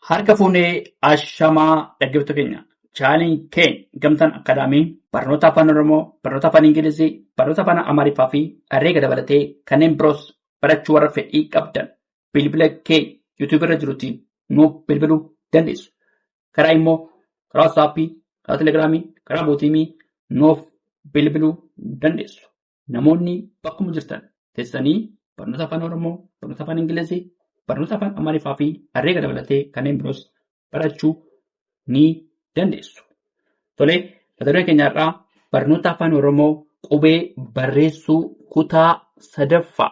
Harka fuunee ashamaa dhaggeeffattoota keenya. Chaanaliin keenya Gamtaan Akaadaamii barnoota afaan Oromoo, barnoota afaan Ingilizii, barnoota afaan Amaariffaa fi herreega dabalatee kanneen biroos barachuu warra fedhii qabdan bilbila keenya yuutuubii irra jirutiin nuuf bilbiluu dandeessu. Karaa immoo karaa waatsaappii, karaa telegiraamii, karaa mootiimii nuuf bilbiluu dandeessu. Namoonni bakkuma jirtan teessanii barnoota afaan Oromoo, barnoota afaan Ingilizii, barnoota afaan Amaariffaa fi herreega dabalatee kanneen biroos barachuu ni dandeessu. Tolee, mata dureen keenyarraa barnoota afaan Oromoo qubee barreessuu kutaa 3ffaa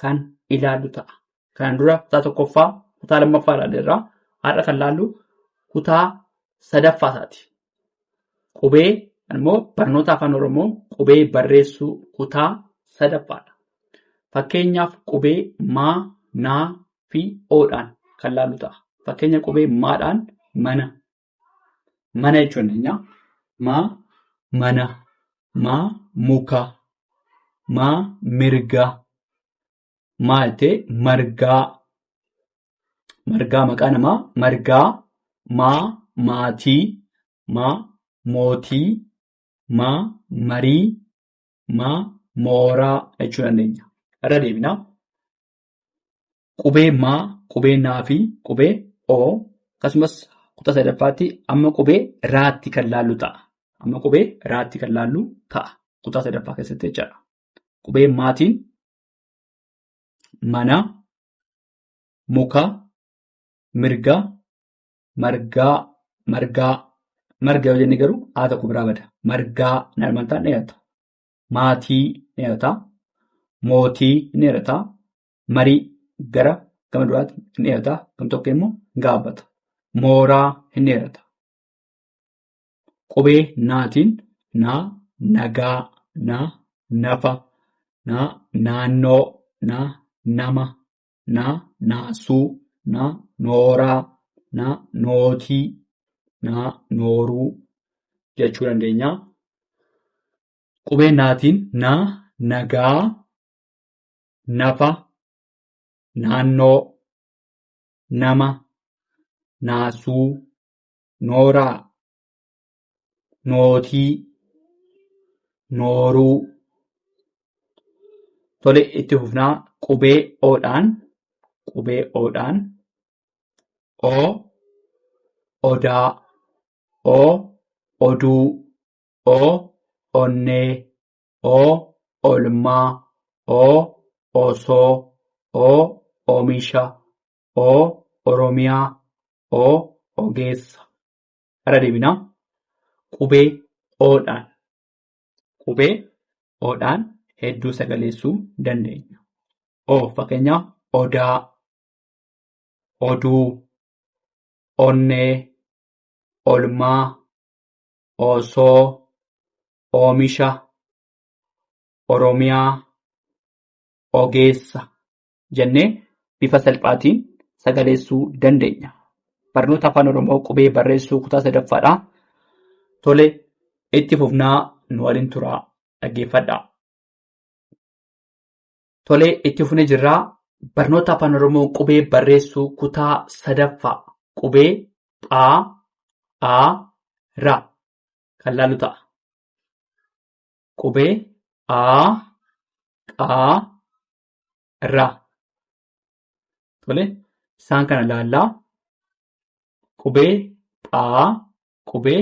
kan ilaallu ta'a. Kanaan dura kutaa 1ffaa, kutaa 2ffaa ilaalleerraa. Har'a kan ilaallu kutaa 3ffaasaati. Qubee immoo barnoota afaan Oromoo qubee barreessuu kutaa 3ffaadha. Fakkeenyaaf qubee maa, naa fi oodhaan kan ilaallu ta'a. Fakkeenya qubee maadhaan mana. Mana jechuun dandeenya. Maa mana. Maa muka. Maa mirga. Maa jettee margaa. Margaa maqaa namaa. Margaa. Maa maatii. Maa mootii. Maa marii. Maa mooraa jechuu dandeenya. Irra deebinaa. Qubee maa, qubee naa fi qubee oo akkasumas kutaa 3ffaatti amma qubee raatti kan laallu ta'a. Amma qubee raatti kan laallu ta'a. Kutaa 3ffaa keessatti jechaadha. Qubee maatiin mana, muka, mirga, margaa, marga yoo jenne garuu haa tokko biraa bada. Margaa naalmantaan ni hirata. Maatii ni hirata. Mootii ni hirata. Marii gara gama duraatti ni hirata. Gama tokko immoo gaabbata. Mooraa ni hirata. Qubee naatiin naa, nagaa, naa, nafa, naa, naannoo, naa, nama, naa, naasuu, naa, nooraa, naa, nootii, naa, nooruu jechuu dandeenya. Qubee naatiin naa, nagaa, nafa, naannoo, nama, naasuu, nooraa, nootii, nooruu. Tole itti fufnaa qubee oodhaan. Qubee oodhaan. Oo, odaa, oo, oduu, oo, onnee, oo, oolmaa, oo, osoo, oo, oomisha, oo, oromiyaa, oo, ogeessa. Irra deebinaa. Qubee oodhaan. Qubee oodhaan hedduu sagaleessuu dandeenya. Oo fakkeenyaaf odaa, oduu, onnee, oolmaa, osoo, oomisha, oromiyaa, ogeessa jennee bifa salphaatiin sagaleessuu dandeenya. Barnoota afaan Oromoo qubee barreessuu kutaa 3ffaadha. Tole itti fufnaa nu waliin turaa dhaggeeffadhaa. Tole itti fufnee jirraa barnoota afaan Oromoo qubee barreessuu kutaa 3ffaa qubee phaa, aa, ra kan laallu ta'a. Qubee aa, qaa, ra. Tole isaan kana laallaa. Qubee phaa, qubee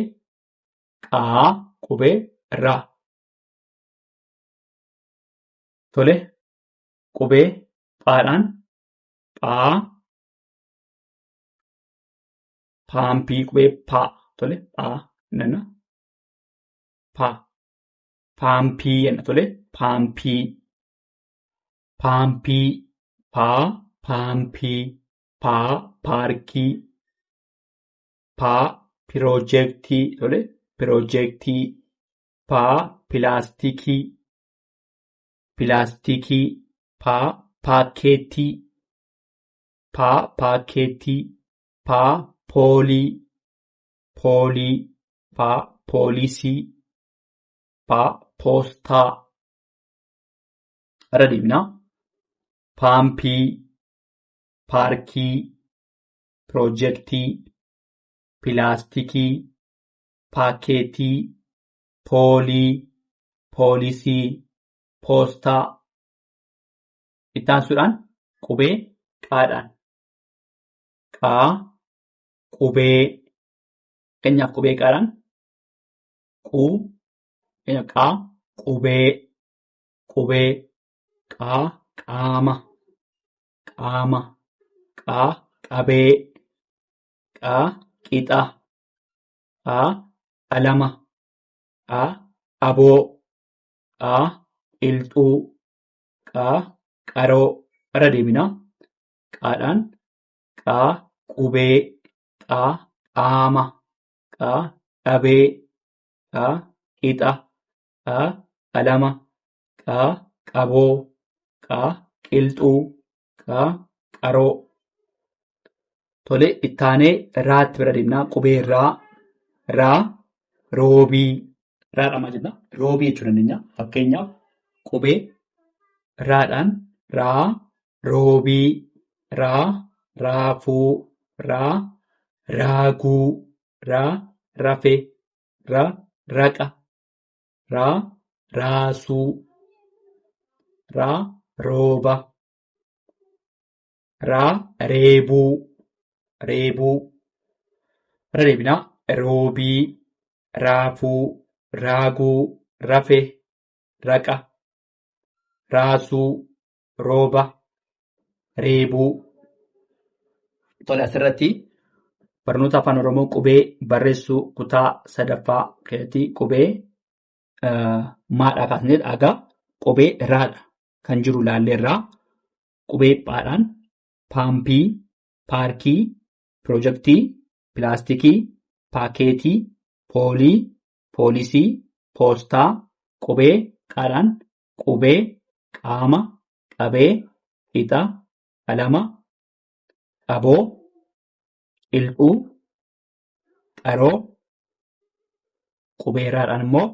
qaa, qubee ra. Tole qubee phaadhaan phaa, paampii qubee phaa. Tole phaa jenna. Phaa. Paampii jenna. Tole paampii. Paampii. Phaa, paampii. Phaa, paarkii. Phaa, piroojeektii. Tole piroojeektii. Phaa, pilaastikii. Pilaastikii. Phaa, paakkeettii. Phaa, paakkeettii. Phaa, poolii. Poolii. Phaa, poolisii. Phaa, poostaa. Irra deebinaa. Paampii, paarkii, piroojektii, pilaastikii, paakeetii, poolii, poolisii, poostaa. Itti aansuudhaan qubee qaadhaan. Qaa, qubee. Fakkeenyaaf qubee qaadhaan quu, qaa, qubee, qubee. Qaa, qaama, qaama. Qaa, qabee. Qaa, qixa. Qaa, qalama. Qaa, aboo. Qaa, qilxuu. Qaa, qaroo. Irra deebinaa. Qaadhaan qaa, qubee. Qaa, qaama. Qaa, qabee. Qaa, qixa. Qaa, qalama. Qaa, qaboo. Qaa, qilxuu. Qaa, qaroo. Tole, itti aanee raatti bira deemnaa. Qubee raa. Raa, roobii. Raadhaan maal jenna? Roobii jechuu dandeenya. Fakkeenyaaf qubee raadhaan raa, roobii. Raa, raafuu. Raa, raaguu. Raa, rafee. Raa, raqa. Raa, raasuu. Raa, rooba. Raa, reebuu. Reebuu. Irra deebinaa. Roobii, raafuu, raaguu, rafee, raqa, raasuu, rooba, reebuu. Tole, asirratti barnoota afaan Oromoo qubee barreessuu kutaa 3ffaa keessatti qubee maadhaa kaasnee dhagaa qubee raadha kan jiru laalleerraa. Qubee phaadhaan paampii, paarkii, piroojektii, pilaastikii, paakeetii, poolii, poolisii, poostaa. Qubee qaadhaan qubee, qaama, qabee, qixa, qalama, aboo, qilxuu, qaroo. Qubee raadhaan immoo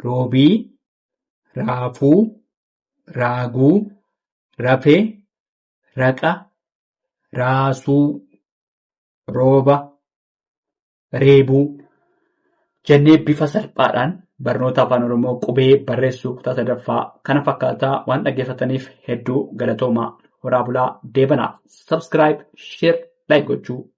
roobii, raafuu, raaguu, rafee, raqa, raasuu, rooba, reebuu jennee bifa salphaadhaan barnoota afaan Oromoo qubee barreessuu kutaa 3ffaa kana fakkaataa waan dhaggeeffataniif hedduu galatoomaa. Horaa bulaa. Deebanaa. Subscribe, share, like gochuu